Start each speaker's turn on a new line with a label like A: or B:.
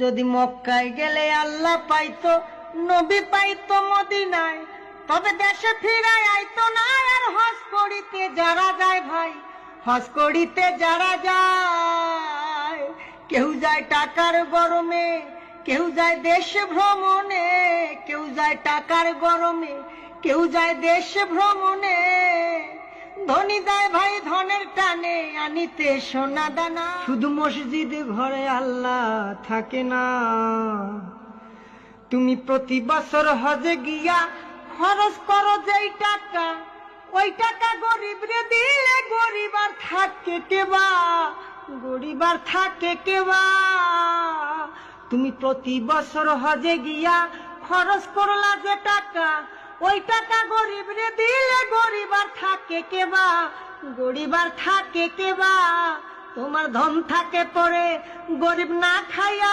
A: যদি মক্কায় গেলে আল্লাহ পাইতো, নবী পাইতো মদিনায়, তবে দেশে ফিরায় আইতো না। আর হজ করিতে যারা যায় ভাই, হজ করিতে যারা যায়, কেউ যায় টাকার গরমে, কেউ যায় দেশ ভ্রমণে, কেউ যায় টাকার গরমে, কেউ যায় দেশ ভ্রমণে। ধনী যায় ভাই ধনের টানে আনিতে সোনা দানা। শুধু মসজিদে ঘরে আল্লাহ থাকে না। তুমি প্রতি বছর হজে গিয়া খরচ করো যেই টাকা, ওই টাকা গরিব রে দিলে গরিব আর থাকে কেবা, গরিব আর থাকে কেবা। তুমি প্রতি বছর হজে গিয়া খরচ করলা যে টাকা, ওই টাকা গরিব রে দিলে গরিব আর থাকে কেবা, গরিব আর থাকে কেবা। তোমার ধন থাকে পরে গরিব না খাইয়া